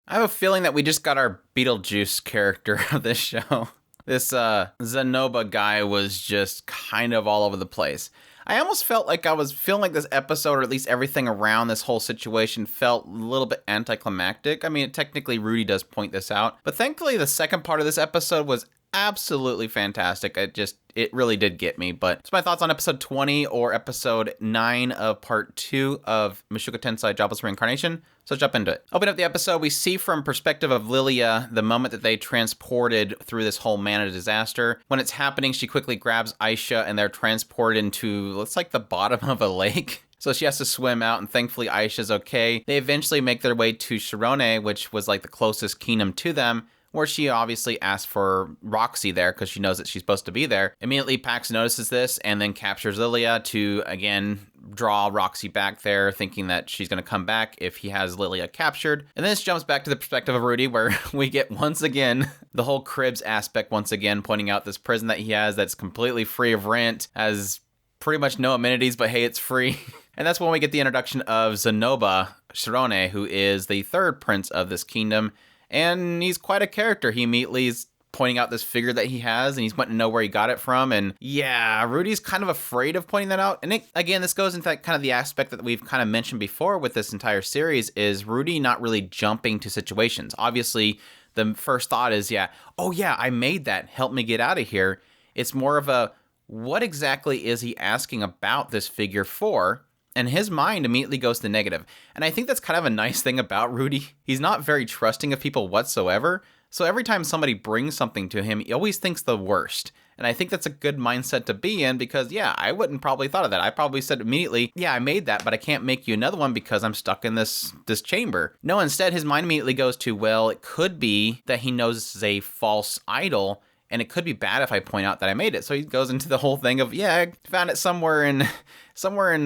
I have a feeling that we just got our Beetlejuice character of this show. This Zanoba guy was just kind of all over the place. I almost felt like I was feeling like this episode, or at least everything around this whole situation, felt a little bit anticlimactic. I mean, technically Rudy does point this out, but thankfully the second part of this episode was absolutely fantastic. It really did get me. But it's my thoughts on episode 20 or episode 9 of part 2 of Mushoku Tensei Jobless Reincarnation. So jump into it. Open up the episode, we see from perspective of Lilia the moment that they transported through this whole mana disaster. When it's happening, she quickly grabs Aisha and they're transported into, looks like the bottom of a lake. So she has to swim out, and thankfully Aisha's okay. They eventually make their way to Shirone, which was like the closest kingdom to them, where she obviously asks for Roxy there because she knows that she's supposed to be there. Immediately, Pax notices this and then captures Lilia to, again, draw Roxy back there, thinking that she's going to come back if he has Lilia captured. And then this jumps back to the perspective of Rudy, where we get, once again, the whole cribs aspect once again, pointing out this prison that he has that's completely free of rent, has pretty much no amenities, but hey, it's free. And that's when we get the introduction of Zanoba Shirone, who is the third prince of this kingdom. And he's quite a character. He immediately is pointing out this figure that he has, and he's wanting to know where he got it from. And yeah, Rudy's kind of afraid of pointing that out. And again, this goes into that kind of the aspect that we've kind of mentioned before with this entire series, is Rudy not really jumping to situations. Obviously, the first thought is, oh yeah, I made that. Help me get out of here. It's more of a, what exactly is he asking about this figure for? And his mind immediately goes to negative. And I think that's kind of a nice thing about Rudy. He's not very trusting of people whatsoever. So every time somebody brings something to him, he always thinks the worst. And I think that's a good mindset to be in because, I wouldn't probably thought of that. I probably said immediately, I made that, but I can't make you another one because I'm stuck in this chamber. No, instead, his mind immediately goes to, well, it could be that he knows this is a false idol, and it could be bad if I point out that I made it. So he goes into the whole thing of, I found it somewhere in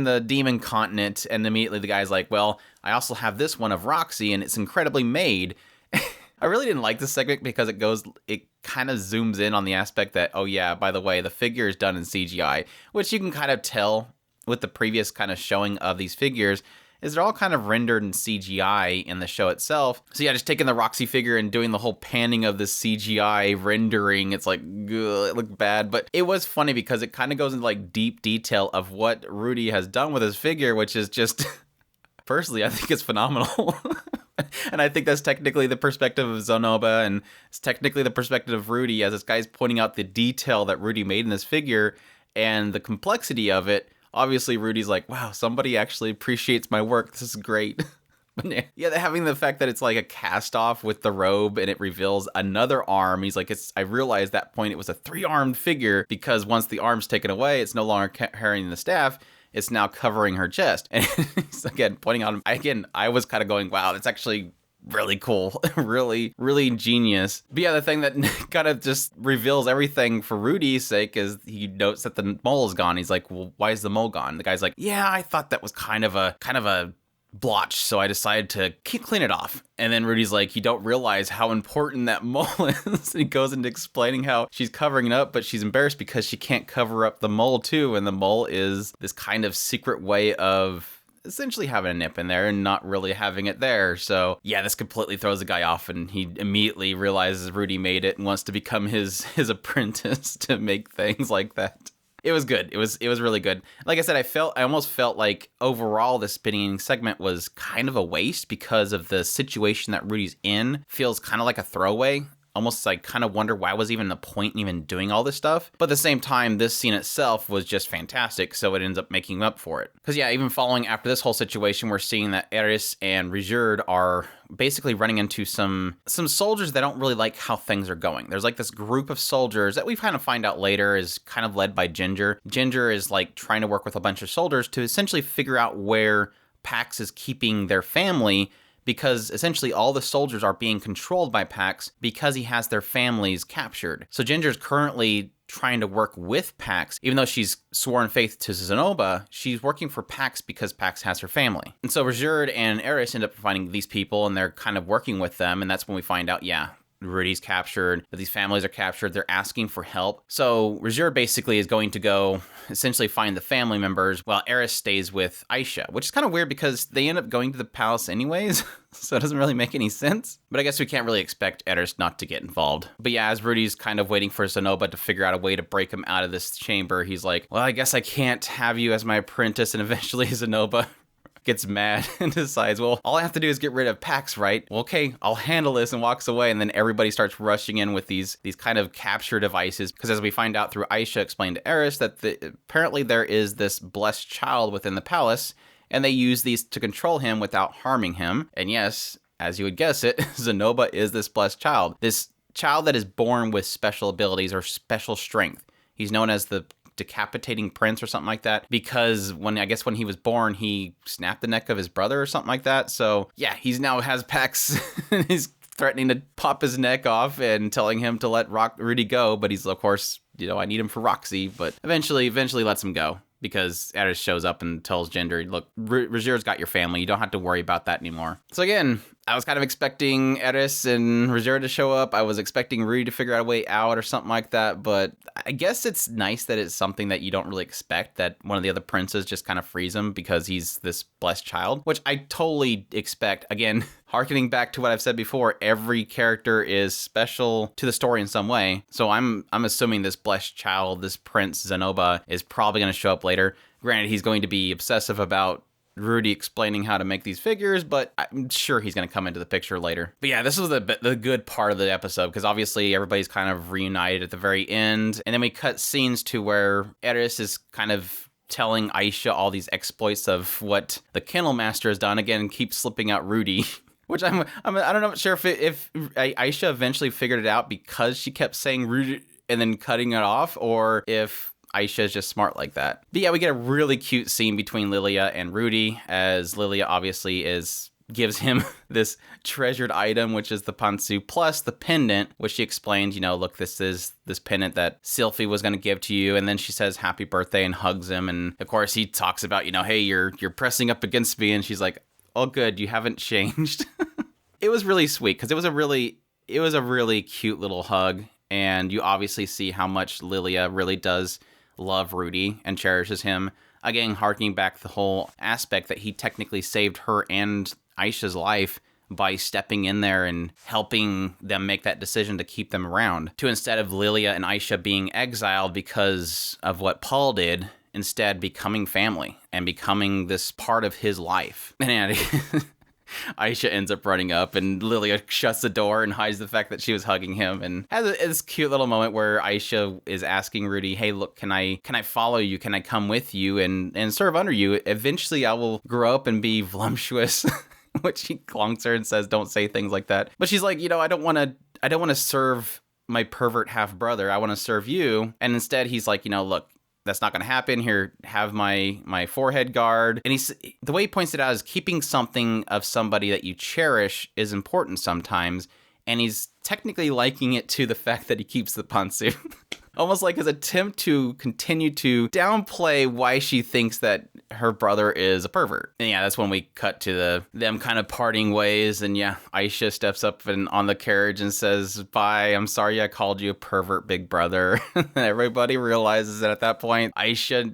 the demon continent. And immediately the guy's like, well, I also have this one of Roxy, and it's incredibly made. I really didn't like this segment because it kind of zooms in on the aspect that, by the way, the figure is done in CGI, which you can kind of tell with the previous kind of showing of these figures, is they're all kind of rendered in CGI in the show itself. So just taking the Roxy figure and doing the whole panning of this CGI rendering, it's like, ugh, it looked bad. But it was funny because it kind of goes into like deep detail of what Rudy has done with his figure, which is just, personally, I think it's phenomenal. And I think that's technically the perspective of Zanoba, and it's technically the perspective of Rudy, as this guy's pointing out the detail that Rudy made in this figure and the complexity of it. Obviously, Rudy's like, wow, somebody actually appreciates my work. This is great. But having the fact that it's like a cast off with the robe and it reveals another arm. He's like, I realized at that point it was a 3-armed figure because once the arm's taken away, it's no longer carrying the staff. It's now covering her chest. And he's again pointing out, I was kind of going, wow, that's actually really cool. really, really ingenious. But the thing that kind of just reveals everything for Rudy's sake is he notes that the mole is gone. He's like, well, why is the mole gone? The guy's like, I thought that was kind of a blotch, so I decided to clean it off. And then Rudy's like, you don't realize how important that mole is. He goes into explaining how she's covering it up, but she's embarrassed because she can't cover up the mole too. And the mole is this kind of secret way of essentially having a nip in there and not really having it there. So this completely throws the guy off, and he immediately realizes Rudy made it and wants to become his apprentice to make things like that. It was good. It was really good. Like I said, I almost felt like overall the spinning segment was kind of a waste because of the situation that Rudy's in. Feels kind of like a throwaway. Almost like kind of wonder why was even the point in even doing all this stuff. But at the same time, this scene itself was just fantastic, so it ends up making up for it. Because even following after this whole situation, we're seeing that Eris and Rijerd are basically running into some soldiers that don't really like how things are going. There's like this group of soldiers that we kind of find out later is kind of led by Ginger. Ginger is like trying to work with a bunch of soldiers to essentially figure out where Pax is keeping their family, because essentially all the soldiers are being controlled by Pax because he has their families captured. So Ginger's currently trying to work with Pax. Even though she's sworn faith to Zanoba, she's working for Pax because Pax has her family. And so Rijerd and Eris end up finding these people, and they're kind of working with them, and that's when we find out, Rudy's captured, that these families are captured. They're asking for help. So Ruzur basically is going to go essentially find the family members while Eris stays with Aisha, which is kind of weird because they end up going to the palace anyways. So it doesn't really make any sense. But I guess we can't really expect Eris not to get involved. But yeah, as Rudy's kind of waiting for Zanoba to figure out a way to break him out of this chamber, he's like, well, I guess I can't have you as my apprentice. And eventually Zanoba gets mad and decides, well, all I have to do is get rid of Pax, right? Well, okay, I'll handle this, and walks away. And then everybody starts rushing in with these kind of capture devices. Because as we find out through Aisha explained to Eris that apparently there is this blessed child within the palace, and they use these to control him without harming him. And yes, as you would guess it, Zanoba is this blessed child. This child that is born with special abilities or special strength. He's known as the decapitating prince or something like that, because when he was born, he snapped the neck of his brother or something like that. So yeah, he's now has Pax and he's threatening to pop his neck off and telling him to let Rudy go, but he's of course, I need him for Roxy, but eventually lets him go. Because Eris shows up and tells Gender, look, Ruzur's got your family. You don't have to worry about that anymore. So again, I was kind of expecting Eris and Ruzur to show up. I was expecting Rudy to figure out a way out or something like that. But I guess it's nice that it's something that you don't really expect, that one of the other princes just kind of frees him because he's this blessed child, which I totally expect. Again, harkening back to what I've said before, every character is special to the story in some way. So I'm assuming this blessed child, this Prince Zanoba, is probably going to show up later. Granted, he's going to be obsessive about Rudy explaining how to make these figures, but I'm sure he's going to come into the picture later. But yeah, this was the good part of the episode, because obviously everybody's kind of reunited at the very end. And then we cut scenes to where Eris is kind of telling Aisha all these exploits of what the Kennel Master has done. Again, keeps slipping out Rudy. Which I don't know, sure if Aisha eventually figured it out because she kept saying Rudy and then cutting it off, or if Aisha is just smart like that. But yeah, we get a really cute scene between Lilia and Rudy, as Lilia obviously gives him this treasured item, which is the pantsu, plus the pendant, which she explains, look, this is this pendant that Sylphie was going to give to you. And then she says happy birthday and hugs him. And of course he talks about, hey, you're pressing up against me. And she's like, oh, good, you haven't changed. It was really sweet because it was a really cute little hug. And you obviously see how much Lilia really does love Rudy and cherishes him. Again, harking back the whole aspect that he technically saved her and Aisha's life by stepping in there and helping them make that decision to keep them around. To instead of Lilia and Aisha being exiled because of what Paul did, instead becoming family and becoming this part of his life. And Aisha ends up running up, and Lilia shuts the door and hides the fact that she was hugging him, and has this cute little moment where Aisha is asking Rudy, hey, look, can I follow you? Can I come with you and serve under you? Eventually I will grow up and be voluptuous. Which he clonks her and says, don't say things like that. But she's like, I don't want to serve my pervert half brother. I want to serve you. And instead he's like, look, that's not going to happen. Here, have my forehead guard. And the way he points it out is keeping something of somebody that you cherish is important sometimes. And he's technically liking it to the fact that he keeps the pantsu. Almost like his attempt to continue to downplay why she thinks that her brother is a pervert. And yeah, that's when we cut to them kind of parting ways. And yeah, Aisha steps up and on the carriage and says, bye, I'm sorry I called you a pervert, big brother. And everybody realizes that at that point, Aisha...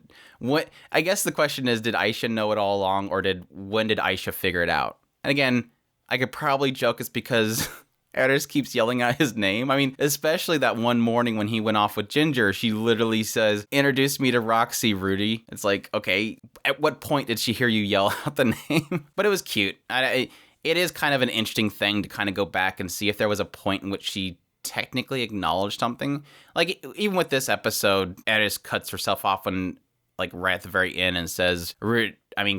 I guess the question is, did Aisha know it all along, or when did Aisha figure it out? And again, I could probably joke it's because... Eris keeps yelling out his name. I mean, especially that one morning when he went off with Ginger, she literally says, introduce me to Roxy, Rudy. It's like, okay, at what point did she hear you yell out the name? But it was cute. It is kind of an interesting thing to kind of go back and see if there was a point in which she technically acknowledged something. Like, even with this episode, Eris cuts herself off when, like, right at the very end and says,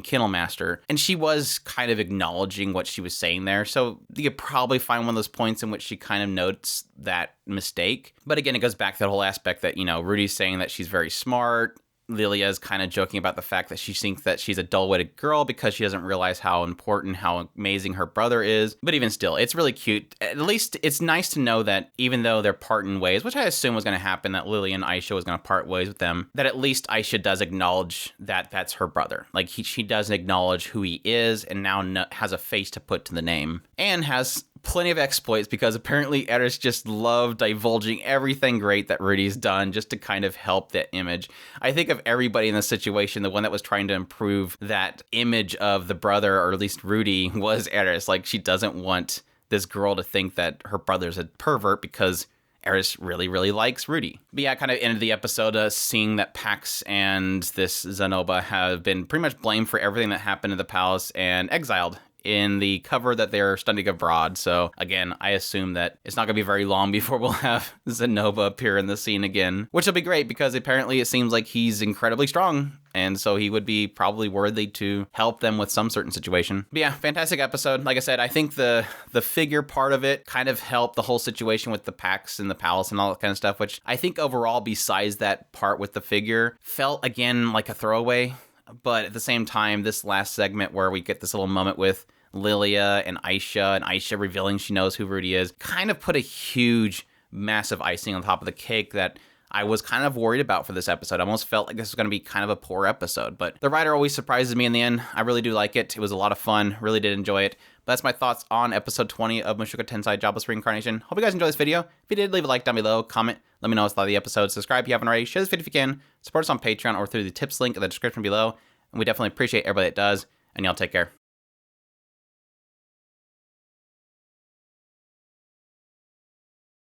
Kennel Master. And she was kind of acknowledging what she was saying there. So you could probably find one of those points in which she kind of notes that mistake. But again, it goes back to the whole aspect that, Rudy's saying that she's very smart. Lilia is kind of joking about the fact that she thinks that she's a dull-witted girl because she doesn't realize how important, how amazing her brother is. But even still, it's really cute. At least it's nice to know that even though they're parting ways, which I assume was going to happen, that Lilia and Aisha was going to part ways with them, that at least Aisha does acknowledge that that's her brother. Like, she does acknowledge who he is and now has a face to put to the name. And has plenty of exploits because apparently Eris just loved divulging everything great that Rudy's done just to kind of help that image. I think of everybody in this situation, the one that was trying to improve that image of the brother, or at least Rudy, was Eris. Like, she doesn't want this girl to think that her brother's a pervert because Eris really, really likes Rudy. But yeah, kind of ended the episode seeing that Pax and this Zanoba have been pretty much blamed for everything that happened in the palace and exiled in the cover that they're studying abroad. So again, I assume that it's not going to be very long before we'll have Zanoba appear in the scene again, which will be great because apparently it seems like he's incredibly strong. And so he would be probably worthy to help them with some certain situation. But yeah, fantastic episode. Like I said, I think the figure part of it kind of helped the whole situation with the Pax and the palace and all that kind of stuff, which I think overall, besides that part with the figure, felt again like a throwaway. But at the same time, this last segment where we get this little moment with Lilia and Aisha revealing she knows who Rudy is, kind of put a huge, massive icing on top of the cake that I was kind of worried about for this episode. I almost felt like this was going to be kind of a poor episode, but the writer always surprises me in the end. I really do like it. It was a lot of fun. Really did enjoy it. But that's my thoughts on episode 20 of Mushoku Tensei Jobless Reincarnation. Hope you guys enjoyed this video. If you did, leave a like down below, comment, let me know what's thought of the episode, subscribe if you haven't already, share this video if you can, support us on Patreon or through the tips link in the description below, and we definitely appreciate everybody that does, and y'all take care.